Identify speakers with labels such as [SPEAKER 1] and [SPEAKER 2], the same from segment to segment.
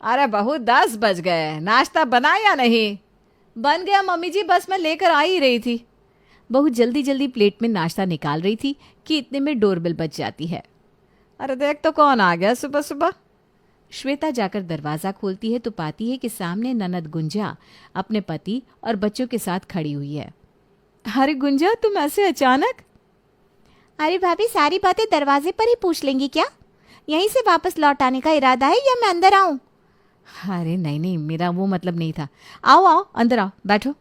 [SPEAKER 1] अरे बहू 10 बज गए, नाश्ता बना या नहीं? बन गया मम्मी जी, बस मैं लेकर आ ही रही थी। बहू जल्दी जल्दी प्लेट में नाश्ता निकाल रही थी कि इतने में डोरबेल बज जाती है। अरे देख तो कौन आ गया सुबह सुबह। श्वेता जाकर दरवाज़ा खोलती है तो पाती है कि सामने ननद गुंजा अपने पति और बच्चों के साथ खड़ी हुई है। अरे गुंजा, तुम ऐसे अचानक?
[SPEAKER 2] अरे भाभी, सारी बातें दरवाजे पर ही पूछ लेंगी क्या? यहीं से वापस लौट आने का इरादा है या मैं अंदर आऊं?
[SPEAKER 1] अरे नहीं नहीं, मेरा वो मतलब नहीं था। आओ आओ, अंदर आओ, बैठो।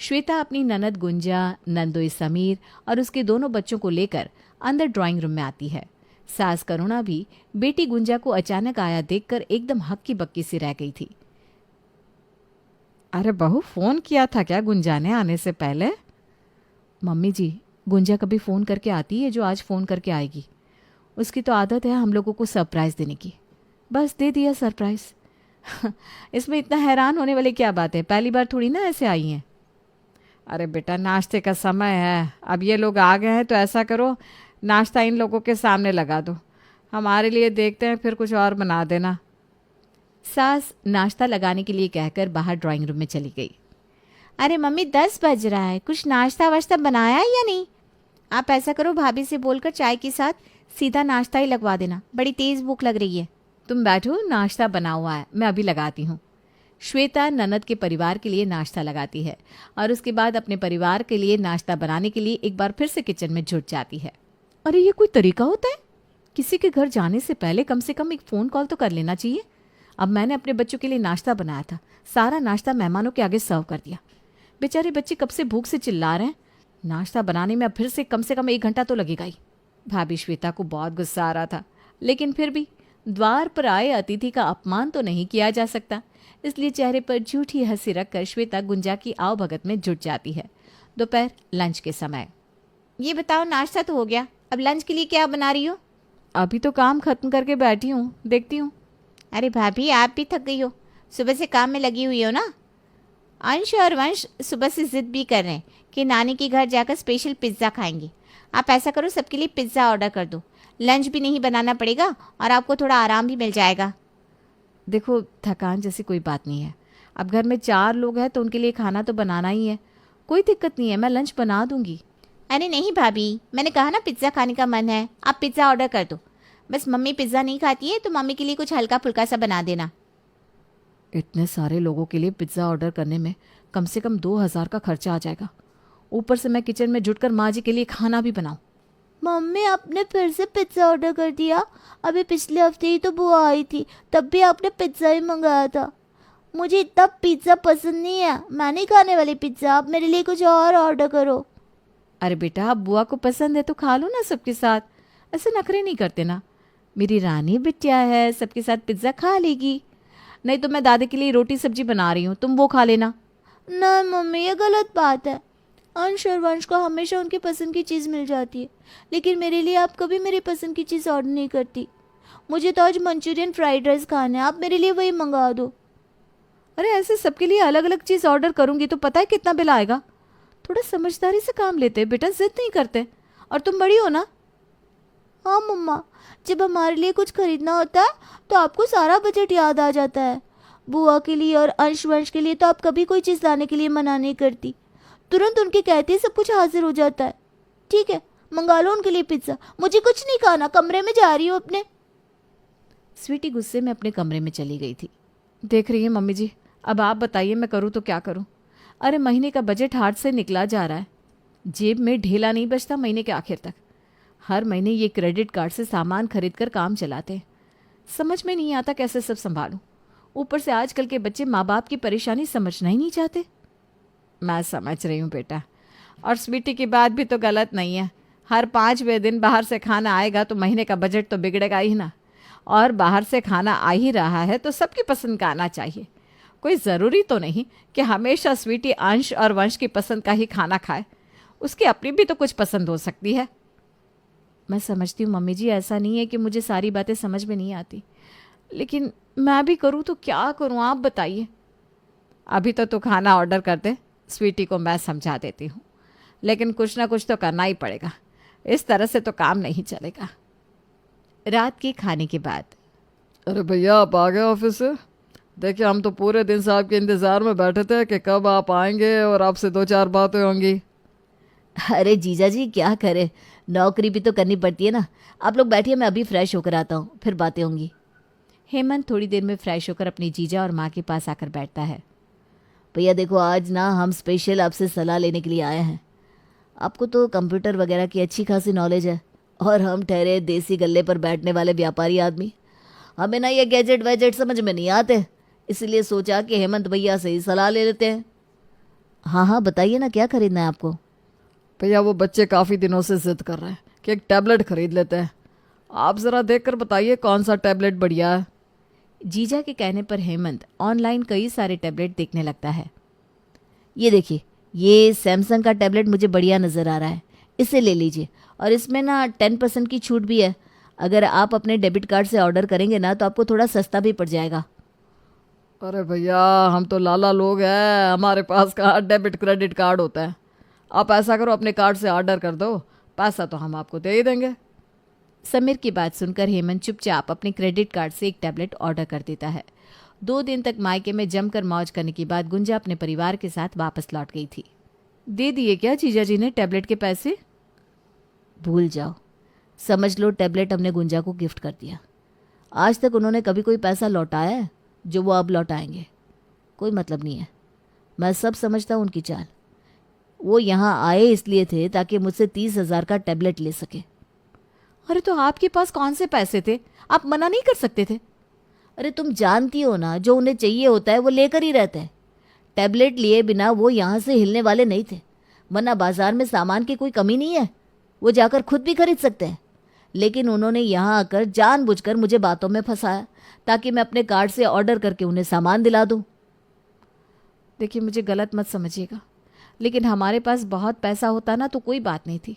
[SPEAKER 1] श्वेता अपनी ननद गुंजा, नंदोई समीर और उसके दोनों बच्चों को लेकर अंदर ड्राइंग रूम में आती है। सास करुणा भी बेटी गुंजा को अचानक आया देखकर एकदम हक्की बक्की सी रह गई थी। अरे बहू, फोन किया था क्या गुंजा ने आने से पहले? मम्मी जी, गुंजा कभी फ़ोन करके आती है जो आज फ़ोन करके आएगी। उसकी तो आदत है हम लोगों को सरप्राइज़ देने की। बस दे दिया सरप्राइज़। इसमें इतना हैरान होने वाली क्या बात है, पहली बार थोड़ी ना ऐसे आई हैं। अरे बेटा, नाश्ते का समय है, अब ये लोग आ गए हैं तो ऐसा करो, नाश्ता इन लोगों के सामने लगा दो, हमारे लिए देखते हैं, फिर कुछ और बना देना। सास नाश्ता लगाने के लिए कहकर बाहर ड्राइंग रूम में चली गई।
[SPEAKER 2] अरे मम्मी, 10 बज रहा है, कुछ नाश्ता वाश्ता बनाया है या नहीं? आप ऐसा करो, भाभी से बोलकर चाय के साथ सीधा नाश्ता ही लगवा देना, बड़ी तेज भूख लग रही है।
[SPEAKER 1] तुम बैठो, नाश्ता बना हुआ है, मैं अभी लगाती हूँ। श्वेता ननद के परिवार के लिए नाश्ता लगाती है और उसके बाद अपने परिवार के लिए नाश्ता बनाने के लिए एक बार फिर से किचन में जुट जाती है। अरे ये कोई तरीका होता है? किसी के घर जाने से पहले कम से कम एक फ़ोन कॉल तो कर लेना चाहिए। अब मैंने अपने बच्चों के लिए नाश्ता बनाया था, सारा नाश्ता मेहमानों के आगे सर्व कर दिया। बेचारे बच्चे कब से भूख से चिल्ला रहे हैं। नाश्ता बनाने में अब फिर से कम 1 घंटा तो लगेगा ही। भाभी श्वेता को बहुत गुस्सा आ रहा था, लेकिन फिर भी द्वार पर आए अतिथि का अपमान तो नहीं किया जा सकता, इसलिए चेहरे पर झूठी हंसी रखकर श्वेता गुंजा की आवभगत में जुट जाती है। दोपहर लंच के समय।
[SPEAKER 2] ये बताओ, नाश्ता तो हो गया, अब लंच के लिए क्या बना रही हो?
[SPEAKER 1] अभी तो काम खत्म करके बैठी हूँ, देखती हूँ।
[SPEAKER 2] अरे भाभी, आप भी थक गई हो, सुबह से काम में लगी हुई हो ना। अंश और वंश सुबह से जिद भी कर रहे हैं कि नानी के घर जाकर स्पेशल पिज़्ज़ा खाएंगे। आप ऐसा करो, सबके लिए पिज़्ज़ा ऑर्डर कर दो, लंच भी नहीं बनाना पड़ेगा और आपको थोड़ा आराम भी मिल जाएगा।
[SPEAKER 1] देखो, थकान जैसी कोई बात नहीं है। अब घर में 4 लोग हैं तो उनके लिए खाना तो बनाना ही है। कोई दिक्कत नहीं है, मैं लंच बना दूंगी।
[SPEAKER 2] अरे नहीं भाभी, मैंने कहा ना पिज़्ज़ा खाने का मन है, आप पिज़्ज़ा ऑर्डर कर दो। बस मम्मी पिज़्ज़ा नहीं खाती है तो मम्मी के लिए कुछ हल्का फुल्का सा बना देना।
[SPEAKER 1] इतने सारे लोगों के लिए पिज्ज़ा ऑर्डर करने में कम से कम 2000 का खर्चा आ जाएगा। ऊपर से मैं किचन में जुटकर माँ जी के लिए खाना भी बनाऊं।
[SPEAKER 2] मम्मी, आपने फिर से पिज़्ज़ा ऑर्डर कर दिया? अभी पिछले हफ्ते ही तो बुआ आई थी, तब भी आपने पिज़्ज़ा ही मंगाया था। मुझे इतना पिज़्ज़ा पसंद नहीं है, मैं नहीं खाने वाली पिज़्ज़ा, आप मेरे लिए कुछ और ऑर्डर करो।
[SPEAKER 1] अरे बेटा, अब बुआ को पसंद है तो खा लो ना सबके साथ, ऐसे नखरे नहीं करते ना। मेरी रानी बिटिया है, सबके साथ पिज्ज़ा खा लेगी। नहीं तो मैं दादी के लिए रोटी सब्जी बना रही हूँ, तुम वो खा लेना।
[SPEAKER 2] नहीं मम्मी, ये गलत बात है। अंश और वंश को हमेशा उनकी पसंद की चीज़ मिल जाती है, लेकिन मेरे लिए आप कभी मेरी पसंद की चीज़ ऑर्डर नहीं करती। मुझे तो आज मंचूरियन फ्राइड राइस खाना है, आप मेरे लिए वही मंगा दो।
[SPEAKER 1] अरे ऐसे सबके लिए अलग अलग चीज़ ऑर्डर करूँगी तो पता है कितना बिल आएगा। थोड़ा समझदारी से काम लेते बेटा, जिद नहीं करते। और तुम बड़ी हो ना।
[SPEAKER 2] हाँ मम्मा, जब हमारे लिए कुछ खरीदना होता है तो आपको सारा बजट याद आ जाता है। बुआ के लिए और अंश वंश के लिए तो आप कभी कोई चीज़ लाने के लिए मना नहीं करती, तुरंत उनके कहते ही सब कुछ हाजिर हो जाता है। ठीक है, मंगा लो उनके लिए पिज्ज़ा, मुझे कुछ नहीं खाना, कमरे में जा रही हूँ अपने।
[SPEAKER 1] स्वीटी गुस्से में अपने कमरे में चली गई थी। देख रही है मम्मी जी, अब आप बताइए मैं करूँ तो क्या करूँ। अरे महीने का बजट हाथ से निकला जा रहा है, जेब में ढेला नहीं बचता महीने के आखिर तक। हर महीने ये क्रेडिट कार्ड से सामान खरीद कर काम चलाते हैं। समझ में नहीं आता कैसे सब संभालूं। ऊपर से आजकल के बच्चे माँ बाप की परेशानी समझना ही नहीं चाहते। मैं समझ रही हूँ बेटा, और स्वीटी की बात भी तो गलत नहीं है। हर 5वें दिन बाहर से खाना आएगा तो महीने का बजट तो बिगड़ेगा ही ना। और बाहर से खाना आ ही रहा है तो सबकी पसंद का आना चाहिए। कोई ज़रूरी तो नहीं कि हमेशा स्वीटी अंश और वंश की पसंद का ही खाना खाए, उसकी अपनी भी तो कुछ पसंद हो सकती है। मैं समझती हूँ मम्मी जी, ऐसा नहीं है कि मुझे सारी बातें समझ में नहीं आती, लेकिन मैं भी करूँ तो क्या करूँ, आप बताइए। अभी तो तू खाना ऑर्डर कर दे, स्वीटी को मैं समझा देती हूँ, लेकिन कुछ ना कुछ तो करना ही पड़ेगा, इस तरह से तो काम नहीं चलेगा। रात के खाने के बाद।
[SPEAKER 3] अरे भैया, आप आ गए ऑफिस से? देखिए, हम तो पूरे दिन से आपके इंतज़ार में बैठे थे कि कब आप आएंगे और आपसे दो चार बातें होंगी।
[SPEAKER 2] अरे जीजा जी क्या करें, नौकरी भी तो करनी पड़ती है ना। आप लोग बैठिए, मैं अभी फ्रेश होकर आता हूँ, फिर बातें होंगी।
[SPEAKER 1] हेमंत थोड़ी देर में फ्रेश होकर अपनी जीजा और माँ के पास आकर बैठता है।
[SPEAKER 2] भैया देखो, आज ना हम स्पेशल आपसे सलाह लेने के लिए आए हैं। आपको तो कंप्यूटर वगैरह की अच्छी खासी नॉलेज है और हम ठहरे देसी गल्ले पर बैठने वाले व्यापारी आदमी। हमें ना ये गैजेट वैजेट समझ में नहीं आते, इसलिए सोचा कि हेमंत भैया से ही सलाह ले लेते हैं। हाँ हाँ बताइए ना, क्या खरीदना है आपको?
[SPEAKER 3] भैया, वो बच्चे काफ़ी दिनों से जिद कर रहे हैं कि एक टैबलेट खरीद लेते हैं। आप ज़रा देख कर बताइए कौन सा टैबलेट बढ़िया है।
[SPEAKER 1] जीजा के कहने पर हेमंत ऑनलाइन कई सारे टैबलेट देखने लगता है।
[SPEAKER 2] ये देखिए, ये सैमसंग का टैबलेट मुझे बढ़िया नज़र आ रहा है, इसे ले लीजिए। और इसमें ना 10% की छूट भी है। अगर आप अपने डेबिट कार्ड से ऑर्डर करेंगे ना तो आपको थोड़ा सस्ता भी पड़ जाएगा।
[SPEAKER 3] अरे भैया, हम तो लाला लोग हैं, हमारे पास कहाँ डेबिट क्रेडिट कार्ड होता है। आप ऐसा करो, अपने कार्ड से ऑर्डर कर दो, पैसा तो हम आपको दे ही देंगे।
[SPEAKER 1] समीर की बात सुनकर हेमंत चुपचाप अपने क्रेडिट कार्ड से एक टैबलेट ऑर्डर कर देता है। 2 दिन तक मायके में जमकर मौज करने के बाद गुंजा अपने परिवार के साथ वापस लौट गई थी। दे दिए क्या जीजा जी ने टैबलेट के पैसे?
[SPEAKER 2] भूल जाओ, समझ लो टैबलेट हमने गुंजा को गिफ्ट कर दिया। आज तक उन्होंने कभी कोई पैसा लौटाया है जो वो अब लौटाएंगे? कोई मतलब नहीं है। मैं सब समझता हूँ उनकी चाल। वो यहाँ आए इसलिए थे ताकि मुझसे 30,000 का टैबलेट ले सके।
[SPEAKER 1] अरे तो आपके पास कौन से पैसे थे? आप मना नहीं कर सकते थे।
[SPEAKER 2] अरे तुम जानती हो ना, जो उन्हें चाहिए होता है वो लेकर ही रहते हैं। टैबलेट लिए बिना वो यहाँ से हिलने वाले नहीं थे, वरना बाजार में सामान की कोई कमी नहीं है, वो जाकर खुद भी खरीद सकते हैं। लेकिन उन्होंने यहाँ आकर जानबूझकर मुझे बातों में फंसाया ताकि मैं अपने कार्ड से ऑर्डर करके उन्हें सामान दिला दूँ।
[SPEAKER 1] देखिए, मुझे गलत मत समझिएगा, लेकिन हमारे पास बहुत पैसा होता ना तो कोई बात नहीं थी।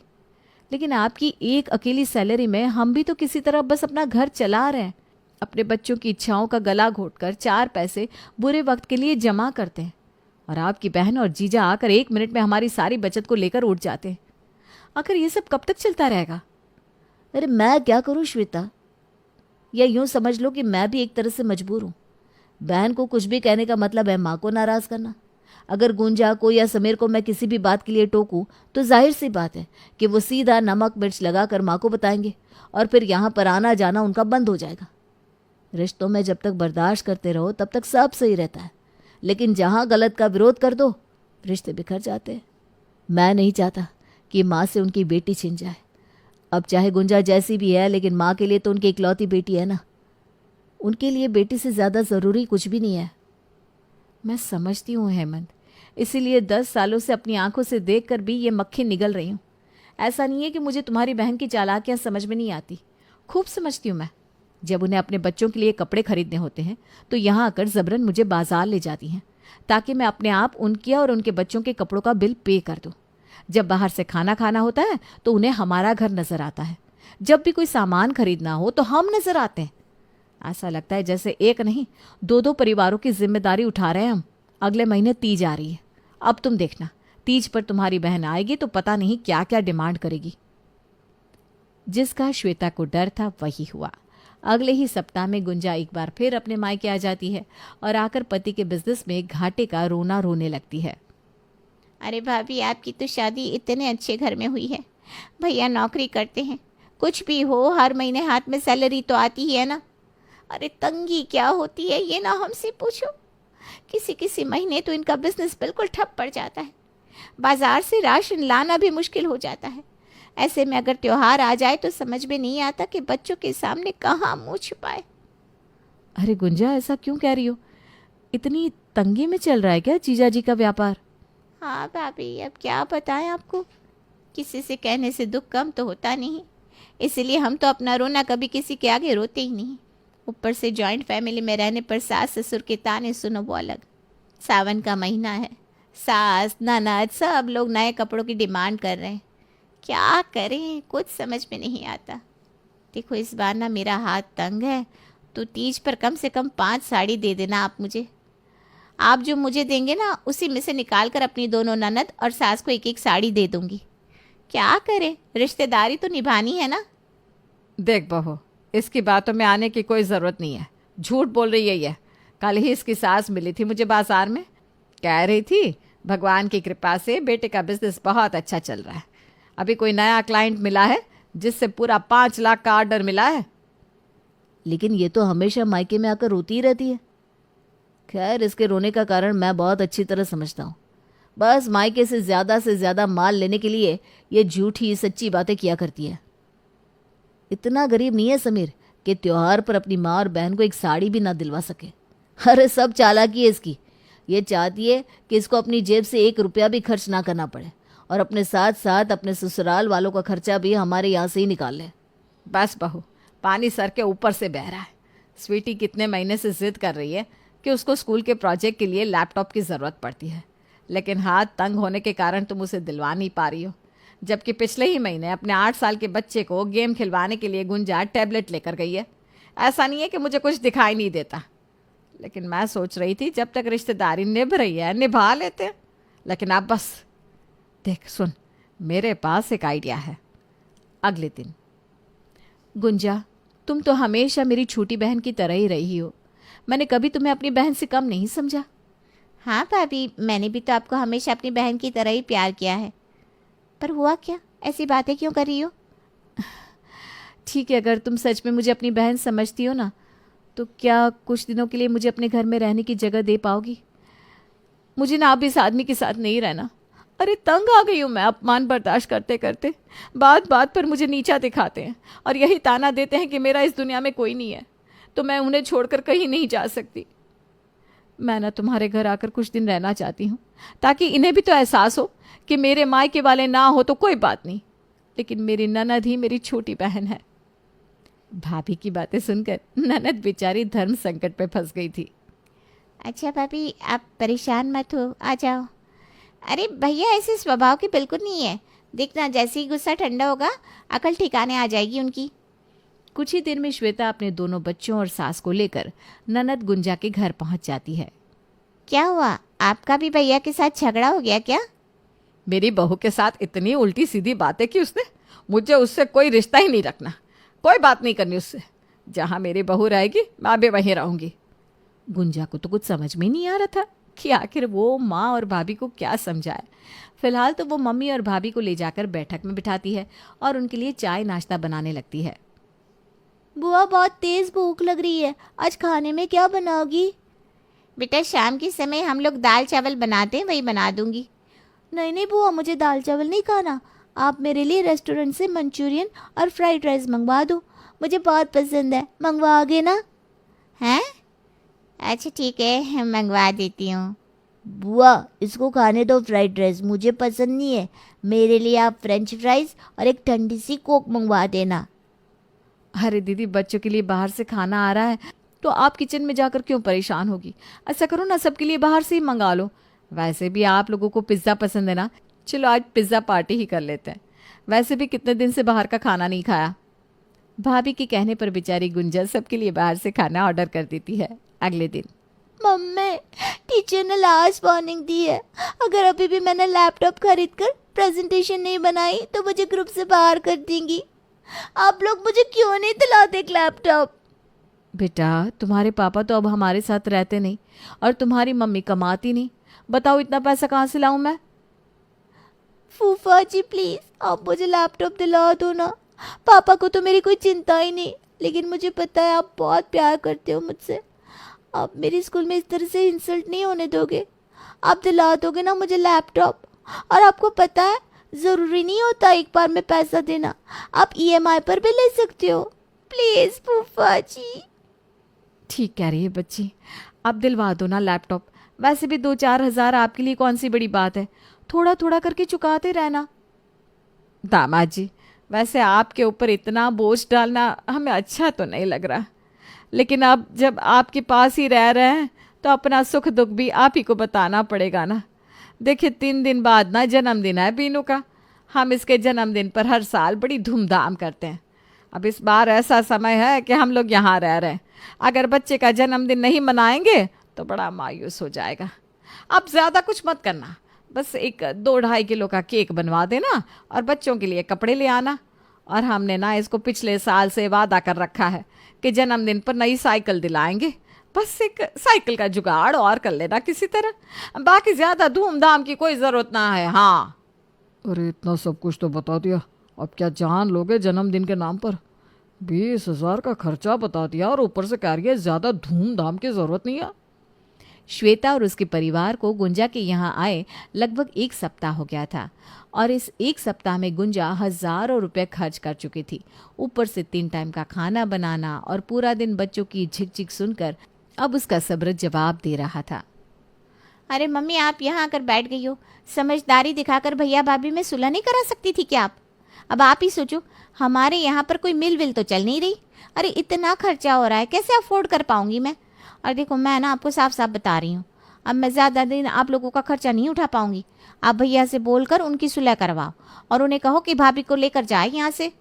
[SPEAKER 1] लेकिन आपकी एक अकेली सैलरी में हम भी तो किसी तरह बस अपना घर चला रहे हैं। अपने बच्चों की इच्छाओं का गला घोटकर 4 पैसे बुरे वक्त के लिए जमा करते हैं, और आपकी बहन और जीजा आकर 1 मिनट में हमारी सारी बचत को लेकर उठ जाते हैं। आखिर ये सब कब तक चलता रहेगा?
[SPEAKER 2] अरे मैं क्या करूँ श्वेता, या यूं समझ लो कि मैं भी एक तरह से मजबूर हूँ। बहन को कुछ भी कहने का मतलब है माँ को नाराज करना। अगर गुंजा को या समीर को मैं किसी भी बात के लिए टोकूं तो जाहिर सी बात है कि वो सीधा नमक मिर्च लगाकर माँ को बताएंगे और फिर यहाँ पर आना जाना उनका बंद हो जाएगा। रिश्तों में जब तक बर्दाश्त करते रहो तब तक सब सही रहता है, लेकिन जहाँ गलत का विरोध कर दो रिश्ते बिखर जाते हैं। मैं नहीं चाहता कि माँ से उनकी बेटी छिन जाए। अब चाहे गुंजा जैसी भी है, लेकिन माँ के लिए तो उनकी इकलौती बेटी है ना। उनके लिए बेटी से ज़्यादा ज़रूरी कुछ भी नहीं है।
[SPEAKER 1] मैं समझती हूँ हेमंत, इसीलिए 10 सालों से अपनी आंखों से देखकर भी ये मक्खी निगल रही हूँ। ऐसा नहीं है कि मुझे तुम्हारी बहन की चालाकियाँ समझ में नहीं आती, खूब समझती हूँ मैं। जब उन्हें अपने बच्चों के लिए कपड़े खरीदने होते हैं तो यहाँ आकर ज़बरन मुझे बाजार ले जाती हैं ताकि मैं अपने आप उनके और उनके बच्चों के कपड़ों का बिल पे कर दूँ। जब बाहर से खाना खाना होता है तो उन्हें हमारा घर नज़र आता है। जब भी कोई सामान खरीदना हो तो हम नज़र आते हैं। ऐसा लगता है जैसे एक नहीं 2-2 परिवारों की जिम्मेदारी उठा रहे हैं हम। अगले महीने तीज आ रही है, अब तुम देखना, तीज पर तुम्हारी बहन आएगी तो पता नहीं क्या क्या डिमांड करेगी। जिसका श्वेता को डर था वही हुआ। अगले ही सप्ताह में गुंजा एक बार फिर अपने मायके आ जाती है और आकर पति के बिजनेस में घाटे का रोना रोने लगती है।
[SPEAKER 4] अरे भाभी, आपकी तो शादी इतने अच्छे घर में हुई है, भैया नौकरी करते हैं, कुछ भी हो हर महीने हाथ में सैलरी तो आती ही है ना। अरे तंगी क्या होती है ये ना हमसे पूछो। किसी किसी महीने तो इनका बिजनेस बिल्कुल ठप पड़ जाता है, बाजार से राशन लाना भी मुश्किल हो जाता है। ऐसे में अगर त्योहार आ जाए तो समझ में नहीं आता कि बच्चों के सामने कहाँ मुँह छुपाए।
[SPEAKER 1] अरे गुंजा, ऐसा क्यों कह रही हो? इतनी तंगी में चल रहा है क्या जीजा जी का व्यापार?
[SPEAKER 4] हाँ भाभी, अब क्या बताएं आपको, किसी से कहने से दुख कम तो होता नहीं, इसीलिए हम तो अपना रोना कभी किसी के आगे रोते ही नहीं। ऊपर से जॉइंट फैमिली में रहने पर सास ससुर के ताने सुनो वो अलग। सावन का महीना है, सास ननद सब लोग नए कपड़ों की डिमांड कर रहे हैं। क्या करें कुछ समझ में नहीं आता। देखो इस बार ना मेरा हाथ तंग है, तो तीज पर कम से कम 5 साड़ी दे देना आप मुझे। आप जो मुझे देंगे ना उसी में से निकाल कर अपनी दोनों ननद और सास को एक एक साड़ी दे दूंगी। क्या करें, रिश्तेदारी तो निभानी है ना।
[SPEAKER 1] देख बहू, इसकी बातों में आने की कोई ज़रूरत नहीं है। झूठ बोल रही है ये। कल ही इसकी सास मिली थी मुझे बाजार में, कह रही थी भगवान की कृपा से बेटे का बिजनेस बहुत अच्छा चल रहा है। अभी कोई नया क्लाइंट मिला है जिससे पूरा 5 लाख का ऑर्डर मिला है।
[SPEAKER 2] लेकिन ये तो हमेशा मायके में आकर रोती ही रहती है। खैर, इसके रोने का कारण मैं बहुत अच्छी तरह समझता हूँ। बस मायके से ज़्यादा माल लेने के लिए ये झूठी सच्ची बातें किया करती है। इतना गरीब नहीं है समीर कि त्योहार पर अपनी माँ और बहन को एक साड़ी भी ना दिलवा सके। अरे सब चालाकी है इसकी। ये चाहती है कि इसको अपनी जेब से 1 रुपया भी खर्च ना करना पड़े और अपने साथ साथ अपने ससुराल वालों का खर्चा भी हमारे यहाँ से ही निकाल ले।
[SPEAKER 1] बस बहू, पानी सर के ऊपर से बह रहा है। स्वीटी कितने महीने से जिद कर रही है कि उसको स्कूल के प्रोजेक्ट के लिए लैपटॉप की ज़रूरत पड़ती है, लेकिन हाथ तंग होने के कारण तुम उसे दिलवा नहीं पा रही हो। जबकि पिछले ही महीने अपने 8 साल के बच्चे को गेम खिलवाने के लिए गुंजा टैबलेट लेकर गई है। ऐसा नहीं है कि मुझे कुछ दिखाई नहीं देता, लेकिन मैं सोच रही थी जब तक रिश्तेदारी निभ रही है निभा लेते हैं। लेकिन अब बस देख सुन, मेरे पास एक आइडिया है। अगले दिन, गुंजा, तुम तो हमेशा मेरी छोटी बहन की तरह ही रही हो। मैंने कभी तुम्हें अपनी बहन से कम नहीं समझा।
[SPEAKER 4] हाँ भाभी, मैंने भी तो आपको हमेशा अपनी बहन की तरह ही प्यार किया है। पर हुआ क्या? ऐसी बातें क्यों कर रही हो?
[SPEAKER 1] ठीक है, अगर तुम सच में मुझे अपनी बहन समझती हो ना, तो क्या कुछ दिनों के लिए मुझे अपने घर में रहने की जगह दे पाओगी? मुझे ना अब इस आदमी के साथ नहीं रहना। अरे तंग आ गई हूँ मैं अपमान बर्दाश्त करते करते। बात बात पर मुझे नीचा दिखाते हैं और यही ताना देते हैं कि मेरा इस दुनिया में कोई नहीं है, तो मैं उन्हें छोड़कर कहीं नहीं जा सकती। मैं ना तुम्हारे घर आकर कुछ दिन रहना चाहती हूँ, ताकि इन्हें भी तो एहसास हो कि मेरे मायके वाले ना हो तो कोई बात नहीं, लेकिन मेरी ननद ही मेरी छोटी बहन है। भाभी की बातें सुनकर ननद बेचारी धर्म संकट पे फंस गई थी।
[SPEAKER 4] अच्छा भाभी, आप परेशान मत हो, आ जाओ। अरे भैया ऐसे स्वभाव के बिल्कुल नहीं है। देखना, जैसे ही गुस्सा ठंडा होगा अकल ठिकाने आ जाएगी उनकी।
[SPEAKER 1] कुछ ही देर में श्वेता अपने दोनों बच्चों और सास को लेकर ननद गुंजा के घर पहुंच जाती है।
[SPEAKER 4] क्या हुआ, आपका भी भैया के साथ झगड़ा हो गया क्या?
[SPEAKER 3] मेरी बहू के साथ इतनी उल्टी सीधी बातें की उसने। मुझे उससे कोई रिश्ता ही नहीं रखना, कोई बात नहीं करनी उससे। जहाँ मेरी बहू रहेगी मैं भी वहीं रहूंगी।
[SPEAKER 1] गुंजा को तो कुछ समझ में नहीं आ रहा था कि आखिर वो माँ और भाभी को क्या समझाए। फिलहाल तो वो मम्मी और भाभी को ले जाकर बैठक में बिठाती है और उनके लिए चाय नाश्ता बनाने लगती है।
[SPEAKER 2] बुआ, बहुत तेज भूख लग रही है, आज खाने में क्या बनाओगी?
[SPEAKER 4] बेटा, शाम के समय हम लोग दाल चावल बनाते हैं, वही बना दूंगी।
[SPEAKER 2] नहीं बुआ, मुझे दाल चावल नहीं खाना। आप मेरे लिए रेस्टोरेंट से मंचूरियन और फ्राइड राइस मंगवा दो, मुझे बहुत पसंद है। मंगवाओगे ना?
[SPEAKER 4] हैं? अच्छा ठीक है, मंगवा देती हूँ।
[SPEAKER 2] बुआ, इसको खाने दो फ्राइड राइस, मुझे पसंद नहीं है। मेरे लिए आप फ्रेंच फ्राइज और एक ठंडी सी कोक मंगवा देना।
[SPEAKER 1] अरे दीदी, बच्चों के लिए बाहर से खाना आ रहा है तो आप किचन में जाकर क्यों परेशान होगी? ऐसा करो ना, सबके लिए बाहर से ही मंगा लो। वैसे भी आप लोगों को पिज़्ज़ा पसंद है ना, चलो आज पिज़्ज़ा पार्टी ही कर लेते हैं। वैसे भी कितने दिन से बाहर का खाना नहीं खाया। भाभी के कहने पर बेचारी गुंजा सबके लिए बाहर से खाना ऑर्डर कर देती है। अगले दिन,
[SPEAKER 2] मम्मी, टीचर ने लास्ट वार्निंग दी है, अगर अभी भी मैंने लैपटॉप खरीद कर प्रेजेंटेशन नहीं बनाई तो मुझे ग्रुप से बाहर कर देंगी। आप लोग मुझे क्यों नहीं दिलाते एक लैपटॉप?
[SPEAKER 1] बेटा, तुम्हारे पापा तो अब हमारे साथ रहते नहीं और तुम्हारी मम्मी कमाती नहीं। बताओ इतना पैसा कहाँ से लाऊं मैं?
[SPEAKER 2] फूफा जी प्लीज, आप मुझे लैपटॉप दिला दो ना। पापा को तो मेरी कोई चिंता ही नहीं, लेकिन मुझे पता है आप बहुत प्यार करते हो मुझसे। आप मेरे स्कूल में इस तरह से इंसल्ट नहीं होने दोगे। आप दिला दोगे ना मुझे लैपटॉप? और आपको पता है, ज़रूरी नहीं होता एक बार में पैसा देना, आप ईएमआई पर भी ले सकते हो। प्लीज़ फूफा जी।
[SPEAKER 1] ठीक कह रही है बच्ची, अब दिलवा दो ना लैपटॉप। वैसे भी 2-4 हज़ार आपके लिए कौन सी बड़ी बात है, थोड़ा थोड़ा करके चुकाते रहना। दामाद जी, वैसे आपके ऊपर इतना बोझ डालना हमें अच्छा तो नहीं लग रहा, लेकिन अब जब आपके पास ही रह रहे हैं तो अपना सुख दुख भी आप ही को बताना पड़ेगा ना। देखिए, 3 दिन बाद ना जन्मदिन है बीनू का। हम इसके जन्मदिन पर हर साल बड़ी धूमधाम करते हैं। अब इस बार ऐसा समय है कि हम लोग यहाँ रह रहे हैं। अगर बच्चे का जन्मदिन नहीं मनाएंगे तो बड़ा मायूस हो जाएगा। अब ज़्यादा कुछ मत करना, बस एक 2-2.5 किलो का केक बनवा देना और बच्चों के लिए कपड़े ले आना। और हमने ना इसको पिछले साल से वादा कर रखा है कि जन्मदिन पर नई साइकिल दिलाएंगे। बस एक साइकिल का जुगाड़ और कर लेना किसी तरह, बाकी ज्यादा धूमधाम की कोई जरूरत ना है। हाँ।
[SPEAKER 3] अरे इतना सब कुछ तो बता दिया, अब क्या जान लोगे जन्मदिन के नाम पर? 20,000 का खर्चा बता दिया और ऊपर से कह रही है ज्यादा धूमधाम की जरूरत नहीं है।
[SPEAKER 1] श्वेता और उसके परिवार को गुंजा के यहाँ आए लगभग 1 सप्ताह हो गया था और इस 1 सप्ताह में गुंजा हजारों रुपए खर्च कर चुकी थी। ऊपर से 3 टाइम का खाना बनाना और पूरा दिन बच्चों की झिकझिक सुनकर अब उसका सब्र जवाब दे रहा था।
[SPEAKER 4] अरे मम्मी, आप यहाँ आकर बैठ गई हो। समझदारी दिखाकर भैया भाभी में सुलह नहीं करा सकती थी क्या आप? अब आप ही सोचो, हमारे यहाँ पर कोई मिल विल तो चल नहीं रही। अरे इतना खर्चा हो रहा है, कैसे अफोर्ड कर पाऊंगी मैं? और देखो, मैं ना आपको साफ साफ बता रही हूँ, अब मैं ज़्यादा दिन आप लोगों का खर्चा नहीं उठा पाऊंगी। आप भैया से बोलकर उनकी सुलह करवाओ और उन्हें कहो कि भाभी को लेकर जाए यहाँ से।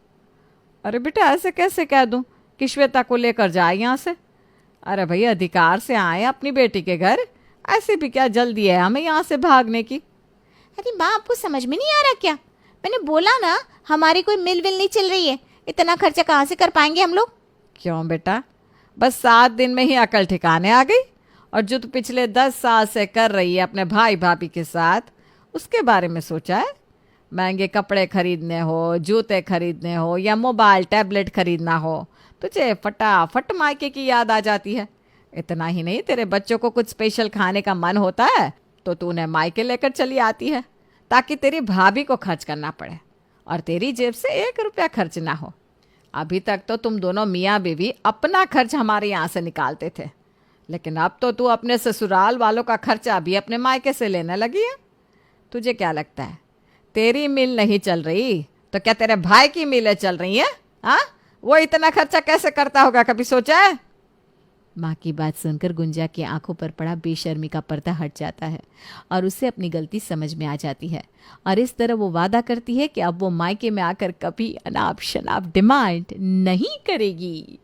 [SPEAKER 1] अरे बेटा, ऐसे कैसे कह दूं कि श्वेता को लेकर जाए यहाँ से? अरे भैया, अधिकार से आए अपनी बेटी के घर, ऐसे भी क्या जल्दी है हमें यहाँ से भागने की?
[SPEAKER 4] अरे माँ, आपको समझ में नहीं आ रहा क्या? मैंने बोला ना, हमारी कोई मिल विल नहीं चल रही है। इतना खर्चा कहाँ से कर पाएंगे हम लोग?
[SPEAKER 1] क्यों बेटा, बस 7 दिन में ही अकल ठिकाने आ गई? और जो तू पिछले 10 साल से कर रही है अपने भाई भाभी के साथ, उसके बारे में सोचा है? महंगे कपड़े खरीदने हो, जूते खरीदने हो या मोबाइल टैबलेट खरीदना हो, तुझे फटाफट मायके की याद आ जाती है। इतना ही नहीं, तेरे बच्चों को कुछ स्पेशल खाने का मन होता है तो तू उन्हें मायके लेकर चली आती है ताकि तेरी भाभी को खर्च करना पड़े और तेरी जेब से 1 रुपया खर्च ना हो। अभी तक तो तुम दोनों मियाँ बीवी अपना खर्च हमारे यहाँ से निकालते थे, लेकिन अब तो तू अपने ससुराल वालों का खर्चा भी अपने मायके से लेने लगी है। तुझे क्या लगता है तेरी मिल नहीं चल रही तो क्या तेरे भाई की मिलें चल रही हैं? हाँ, वो इतना खर्चा कैसे करता होगा, कभी सोचा है? माँ की बात सुनकर गुंजा की आंखों पर पड़ा बेशर्मी का पर्दा हट जाता है और उसे अपनी गलती समझ में आ जाती है और इस तरह वो वादा करती है कि अब वो मायके में आकर कभी अनाप शनाप डिमांड नहीं करेगी।